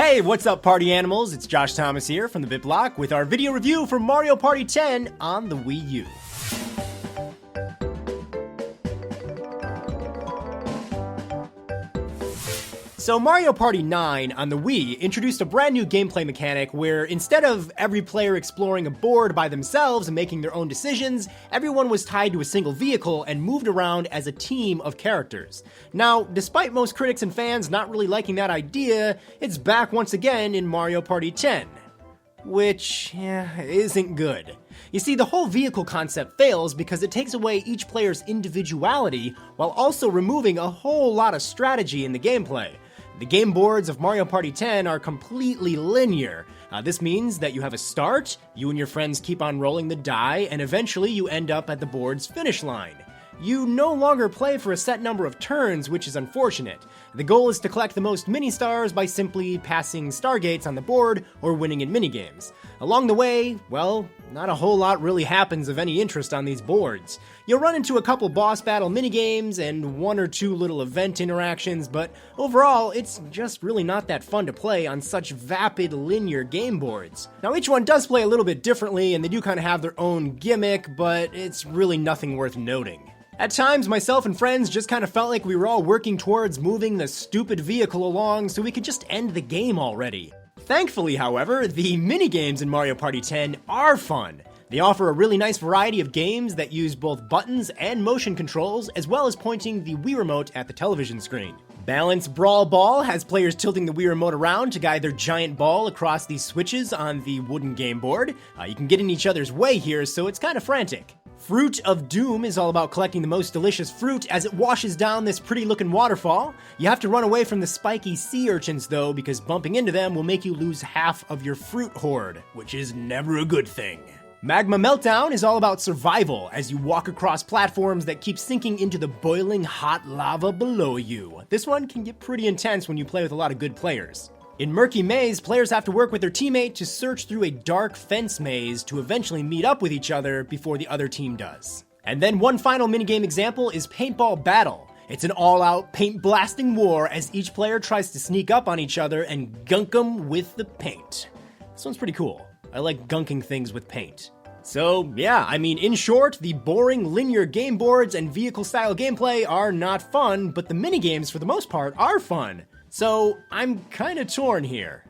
Hey, what's up, party animals? It's Josh Thomas here from TheBitBlock with our video review for Mario Party 10 on the Wii U. So Mario Party 9 on the Wii introduced a brand new gameplay mechanic where instead of every player exploring a board by themselves and making their own decisions, everyone was tied to a single vehicle and moved around as a team of characters. Now, despite most critics and fans not really liking that idea, it's back once again in Mario Party 10. Which, isn't good. You see, the whole vehicle concept fails because it takes away each player's individuality while also removing a whole lot of strategy in the gameplay. The game boards of Mario Party 10 are completely linear. This means that you have a start, you and your friends keep on rolling the die, and eventually you end up at the board's finish line. You no longer play for a set number of turns, which is unfortunate. The goal is to collect the most mini-stars by simply passing stargates on the board or winning in minigames. Along the way, well, not a whole lot really happens of any interest on these boards. You'll run into a couple boss battle minigames and one or two little event interactions, but overall, it's just really not that fun to play on such vapid linear game boards. Now, each one does play a little bit differently, and they do kind of have their own gimmick, but it's really nothing worth noting. At times, myself and friends just kind of felt like we were all working towards moving the stupid vehicle along so we could just end the game already. Thankfully, however, the minigames in Mario Party 10 are fun. They offer a really nice variety of games that use both buttons and motion controls, as well as pointing the Wii Remote at the television screen. Balance Brawl Ball has players tilting the Wii Remote around to guide their giant ball across these switches on the wooden game board. You can get in each other's way here, so it's kind of frantic. Fruit of Doom is all about collecting the most delicious fruit as it washes down this pretty looking waterfall. You have to run away from the spiky sea urchins though, because bumping into them will make you lose half of your fruit hoard, which is never a good thing. Magma Meltdown is all about survival as you walk across platforms that keep sinking into the boiling hot lava below you. This one can get pretty intense when you play with a lot of good players. In Murky Maze, players have to work with their teammate to search through a dark fence maze to eventually meet up with each other before the other team does. And then one final minigame example is Paintball Battle. It's an all-out paint-blasting war as each player tries to sneak up on each other and gunk them with the paint. This one's pretty cool. I like gunking things with paint. So yeah, I mean, in short, the boring linear game boards and vehicle-style gameplay are not fun, but the minigames, for the most part, are fun. So I'm kinda torn here.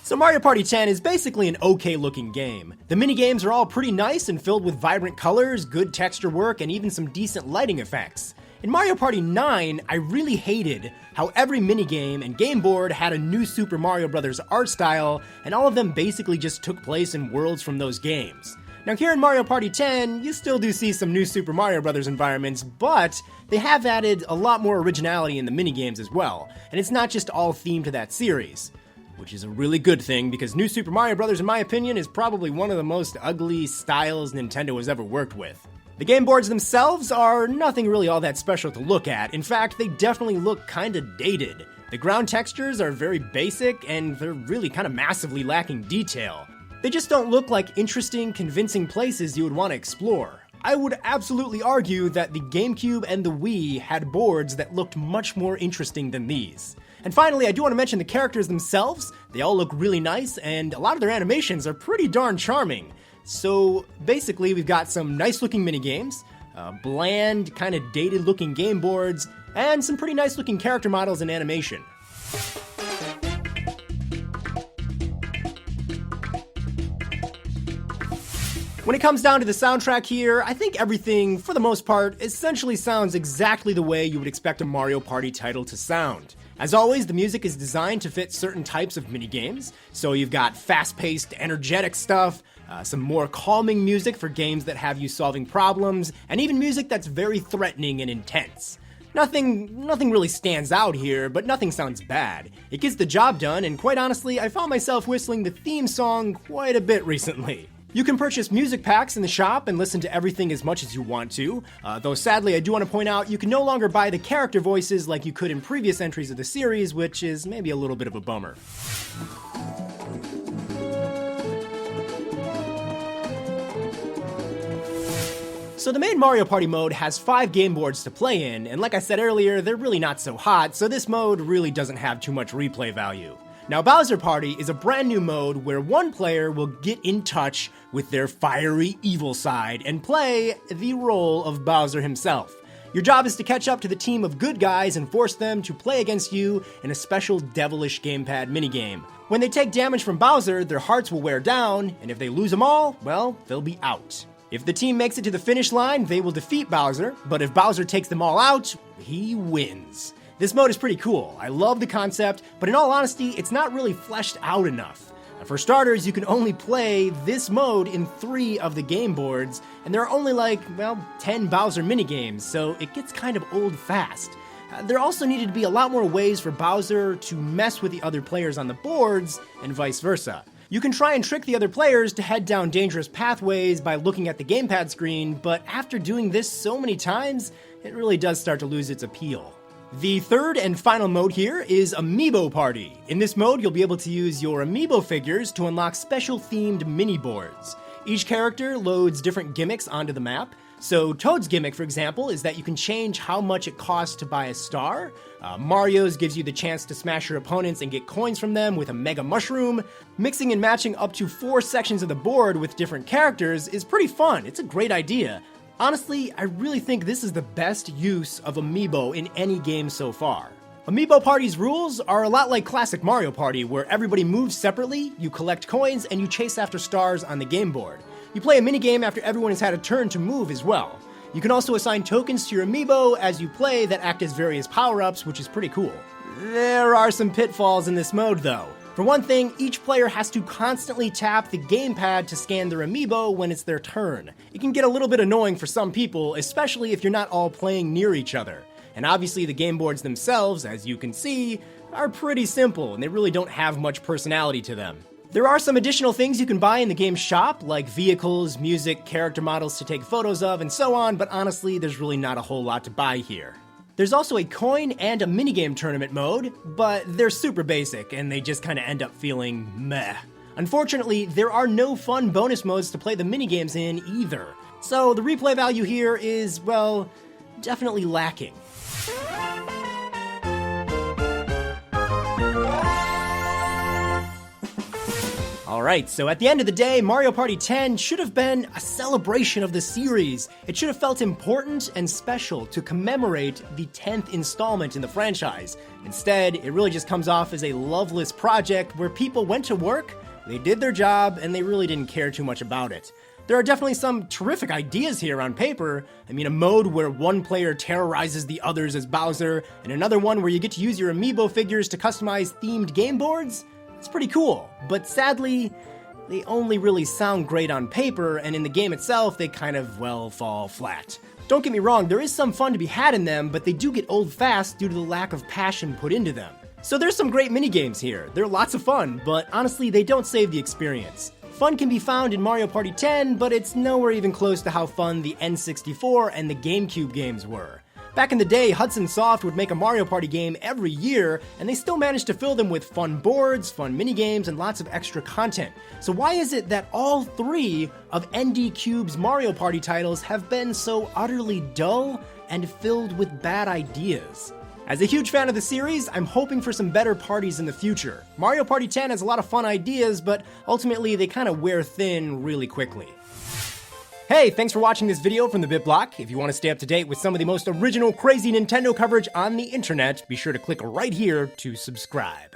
So Mario Party 10 is basically an okay looking game. The minigames are all pretty nice and filled with vibrant colors, good texture work, and even some decent lighting effects. In Mario Party 9, I really hated how every minigame and game board had a new Super Mario Bros. Art style, and all of them basically just took place in worlds from those games. Now here in Mario Party 10, you still do see some new Super Mario Bros. Environments, but they have added a lot more originality in the minigames as well, and it's not just all themed to that series. Which is a really good thing, because New Super Mario Bros., in my opinion, is probably one of the most ugly styles Nintendo has ever worked with. The game boards themselves are nothing really all that special to look at. In fact, they definitely look kinda dated. The ground textures are very basic, and they're really kinda massively lacking detail. They just don't look like interesting, convincing places you would want to explore. I would absolutely argue that the GameCube and the Wii had boards that looked much more interesting than these. And finally, I do want to mention the characters themselves. They all look really nice, and a lot of their animations are pretty darn charming. So basically, we've got some nice looking minigames, bland, kind of dated looking game boards, and some pretty nice looking character models and animation. When it comes down to the soundtrack here, I think everything, for the most part, essentially sounds exactly the way you would expect a Mario Party title to sound. As always, the music is designed to fit certain types of minigames, so you've got fast-paced, energetic stuff, some more calming music for games that have you solving problems, and even music that's very threatening and intense. Nothing really stands out here, but nothing sounds bad. It gets the job done, and quite honestly, I found myself whistling the theme song quite a bit recently. You can purchase music packs in the shop and listen to everything as much as you want to, though sadly I do want to point out you can no longer buy the character voices like you could in previous entries of the series, which is maybe a little bit of a bummer. So the main Mario Party mode has 5 game boards to play in, and like I said earlier, they're really not so hot, so this mode really doesn't have too much replay value. Now Bowser Party is a brand new mode where one player will get in touch with their fiery evil side and play the role of Bowser himself. Your job is to catch up to the team of good guys and force them to play against you in a special devilish gamepad minigame. When they take damage from Bowser, their hearts will wear down, and if they lose them all, well, they'll be out. If the team makes it to the finish line, they will defeat Bowser, but if Bowser takes them all out, he wins. This mode is pretty cool. I love the concept, but in all honesty, it's not really fleshed out enough. For starters, you can only play this mode in 3 of the game boards, and there are only 10 Bowser minigames, so it gets kind of old fast. There also needed to be a lot more ways for Bowser to mess with the other players on the boards, and vice versa. You can try and trick the other players to head down dangerous pathways by looking at the gamepad screen, but after doing this so many times, it really does start to lose its appeal. The third and final mode here is Amiibo Party. In this mode, you'll be able to use your Amiibo figures to unlock special themed mini boards. Each character loads different gimmicks onto the map. So Toad's gimmick, for example, is that you can change how much it costs to buy a star. Mario's gives you the chance to smash your opponents and get coins from them with a Mega Mushroom. Mixing and matching up to 4 sections of the board with different characters is pretty fun. It's a great idea. Honestly, I really think this is the best use of Amiibo in any game so far. Amiibo Party's rules are a lot like classic Mario Party, where everybody moves separately, you collect coins, and you chase after stars on the game board. You play a minigame after everyone has had a turn to move as well. You can also assign tokens to your Amiibo as you play that act as various power-ups, which is pretty cool. There are some pitfalls in this mode though. For one thing, each player has to constantly tap the gamepad to scan their Amiibo when it's their turn. It can get a little bit annoying for some people, especially if you're not all playing near each other. And obviously the game boards themselves, as you can see, are pretty simple and they really don't have much personality to them. There are some additional things you can buy in the game shop, like vehicles, music, character models to take photos of, and so on, but honestly, there's really not a whole lot to buy here. There's also a coin and a minigame tournament mode, but they're super basic and they just kinda end up feeling meh. Unfortunately, there are no fun bonus modes to play the minigames in either. So the replay value here is, well, definitely lacking. Alright, so at the end of the day, Mario Party 10 should have been a celebration of the series. It should have felt important and special to commemorate the 10th installment in the franchise. Instead, it really just comes off as a loveless project where people went to work, they did their job, and they really didn't care too much about it. There are definitely some terrific ideas here on paper. I mean, a mode where one player terrorizes the others as Bowser, and another one where you get to use your Amiibo figures to customize themed game boards. It's pretty cool, but sadly, they only really sound great on paper, and in the game itself, they kind of, well, fall flat. Don't get me wrong, there is some fun to be had in them, but they do get old fast due to the lack of passion put into them. So there's some great minigames here. They're lots of fun, but honestly, they don't save the experience. Fun can be found in Mario Party 10, but it's nowhere even close to how fun the N64 and the GameCube games were. Back in the day, Hudson Soft would make a Mario Party game every year, and they still managed to fill them with fun boards, fun minigames, and lots of extra content. So why is it that all 3 of ND Cube's Mario Party titles have been so utterly dull and filled with bad ideas? As a huge fan of the series, I'm hoping for some better parties in the future. Mario Party 10 has a lot of fun ideas, but ultimately they kind of wear thin really quickly. Hey, thanks for watching this video from TheBitBlock. If you want to stay up to date with some of the most original, crazy Nintendo coverage on the internet, be sure to click right here to subscribe.